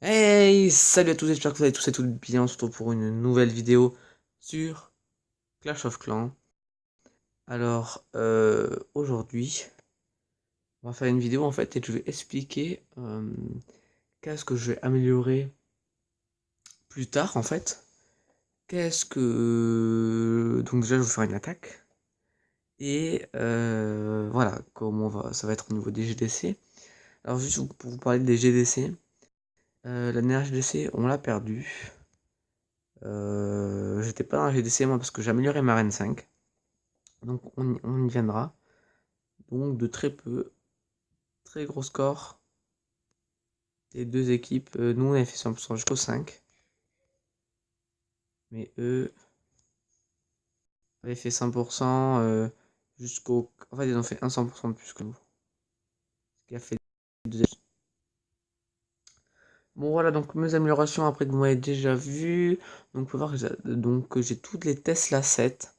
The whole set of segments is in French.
Hey, salut à tous, j'espère que vous allez tous et toutes bien. On se retrouve pour une nouvelle vidéo sur Clash of Clans. Alors, aujourd'hui, on va faire une vidéo en fait et je vais expliquer qu'est-ce que je vais améliorer plus tard en fait. Donc déjà, je vais faire une attaque. Et voilà, ça va être au niveau des GDC. Alors, juste pour vous parler des GDC, la dernière GDC, on l'a perdu. J'étais pas dans la GDC moi parce que j'ai amélioré ma reine 5. Donc on y viendra. Donc de très peu. Très gros score. Les deux équipes. Nous on avait fait 100% jusqu'au 5. Mais eux avaient fait 100% jusqu'au. En fait ils ont fait un 100% de plus que nous. Ce qui a fait deux équipes. Bon voilà donc mes améliorations après que vous m'avez déjà vu. Donc on peut voir que j'ai toutes les Tesla 7.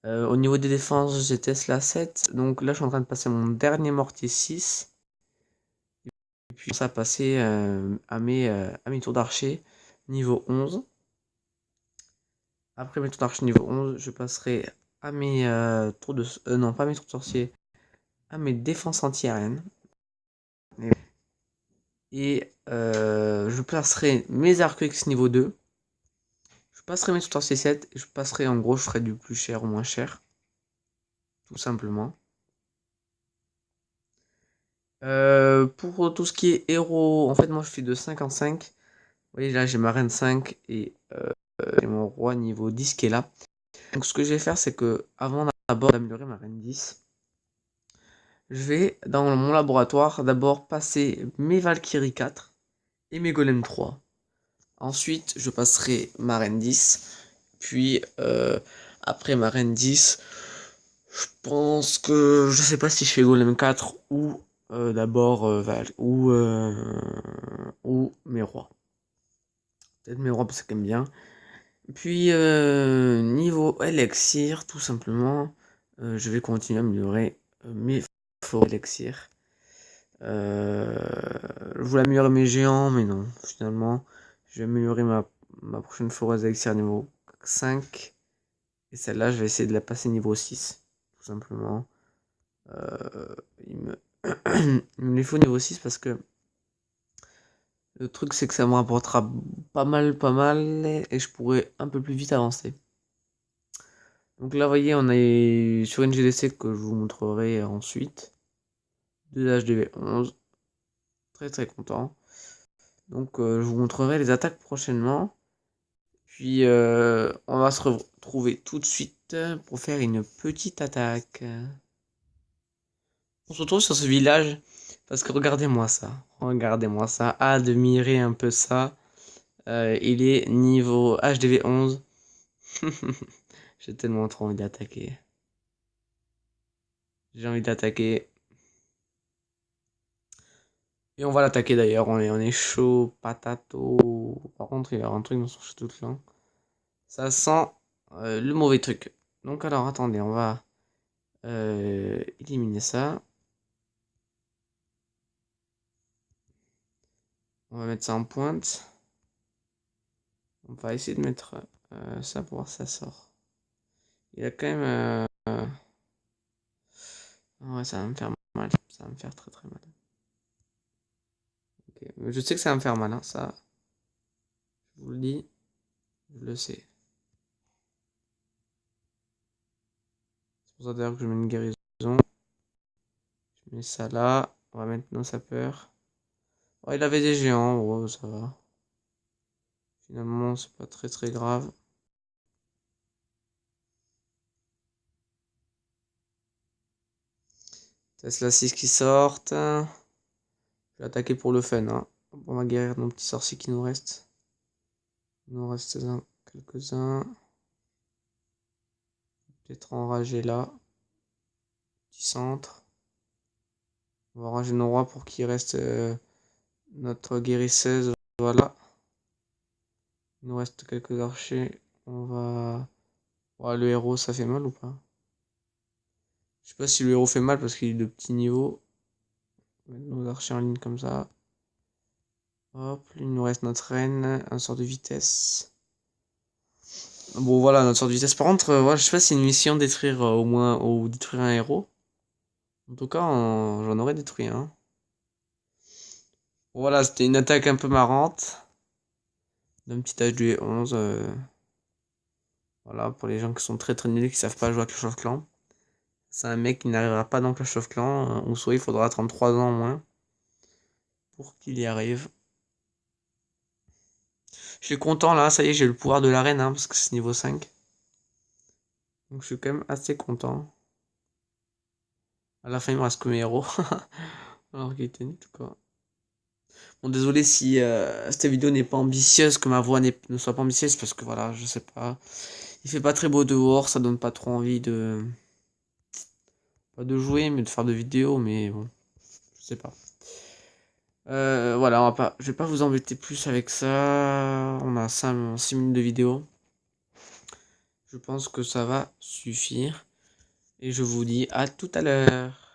Au niveau des défenses j'ai Tesla 7. Donc là je suis en train de passer mon dernier mortier 6. Et puis ça passer à mes tours d'archer niveau 11. Après mes tours d'archer niveau 11, je passerai à mes tours de... non, pas mes tours de sorcier, à mes défenses anti-aériennes. Et je passerai mes arcs X niveau 2. Je passerai mes tours de sorcier 7. Et je passerai, en gros, je ferai du plus cher au moins cher. Tout simplement. Pour tout ce qui est héros, en fait, moi je fais de 5 en 5. Vous voyez, là j'ai ma reine 5 et j'ai mon roi niveau 10 qui est là. Donc ce que je vais faire, c'est que avant d'abord d'améliorer ma reine 10, je vais dans mon laboratoire d'abord passer mes Valkyrie 4 et mes Golem 3. Ensuite, je passerai ma reine 10. Puis après ma reine 10, je pense que je sais pas si je fais Golem 4 ou d'abord ou mes rois. Peut-être mes rois parce qu'ils aiment bien. Puis niveau élixir, tout simplement, je vais continuer à améliorer mes forêts élixir. Je voulais améliorer mes géants, mais non, finalement, je vais améliorer ma prochaine forêt élixir niveau 5. Et celle-là, je vais essayer de la passer niveau 6, tout simplement. Il me... il me les faut niveau 6 parce que le truc, c'est que ça me rapportera pas mal, et je pourrai un peu plus vite avancer. Donc là, vous voyez, on est sur une GDC que je vous montrerai ensuite. 2 HDV 11. Très très content. Donc je vous montrerai les attaques prochainement. Puis on va se retrouver tout de suite pour faire une petite attaque. On se retrouve sur ce village parce que regardez-moi ça. Regardez-moi ça. Admirez un peu ça. Il est niveau HDV 11. J'ai tellement trop envie d'attaquer. J'ai envie d'attaquer. Et on va l'attaquer d'ailleurs. On est chaud, patato. Par contre, il y a un truc dans son château de clan. Ça sent le mauvais truc. Donc alors, attendez, on va éliminer ça. On va mettre ça en pointe. On va essayer de mettre ça pour voir si ça sort. Il a quand même... ouais, ça va me faire mal. Ça va me faire très très mal. Ok. Je sais que ça va me faire mal, hein, ça. Je vous le dis. Je le sais. C'est pour ça d'ailleurs que je mets une guérison. Je mets ça là. On va mettre nos sapeurs. Oh, il avait des géants. Ouais, ça va. Finalement, c'est pas très très grave. Tesla 6 qui sortent. Je vais attaquer pour le fun, hein. On va guérir nos petits sorciers qui nous restent. Il nous reste quelques-uns. Peut-être enrager là. Petit centre. On va enrager nos rois pour qu'il reste notre guérisseuse. Voilà. Il nous reste quelques archers. On va... Ouais, le héros, ça fait mal ou pas? Je sais pas si le héros fait mal parce qu'il est de petit niveau. Mettre nos archers en ligne comme ça. Hop, il nous reste notre reine, un sort de vitesse. Bon voilà, notre sort de vitesse. Par contre, voilà, je sais pas si c'est une mission détruire au moins, ou détruire un héros. En tout cas, j'en aurais détruit un. Bon, voilà, c'était une attaque un peu marrante. D'un petit âge 11. Voilà, pour les gens qui sont très très nuls, qui savent pas jouer à Clash of Clans. C'est un mec qui n'arrivera pas dans Clash of Clans, ou soit il faudra attendre 3 ans au moins pour qu'il y arrive. Je suis content là, ça y est, j'ai le pouvoir de l'arène, hein, parce que c'est niveau 5. Donc je suis quand même assez content. À la fin, il me reste que mes héros. Alors qu'il était nul, quoi. Bon, désolé si cette vidéo n'est pas ambitieuse, que ma voix ne soit pas ambitieuse, parce que voilà, je sais pas. Il fait pas très beau dehors, ça donne pas trop envie de. Pas de jouer, mais de faire de vidéos, mais bon, je sais pas. Voilà, je vais pas vous embêter plus avec ça. On a 6 minutes de vidéo. Je pense que ça va suffire. Et je vous dis à tout à l'heure.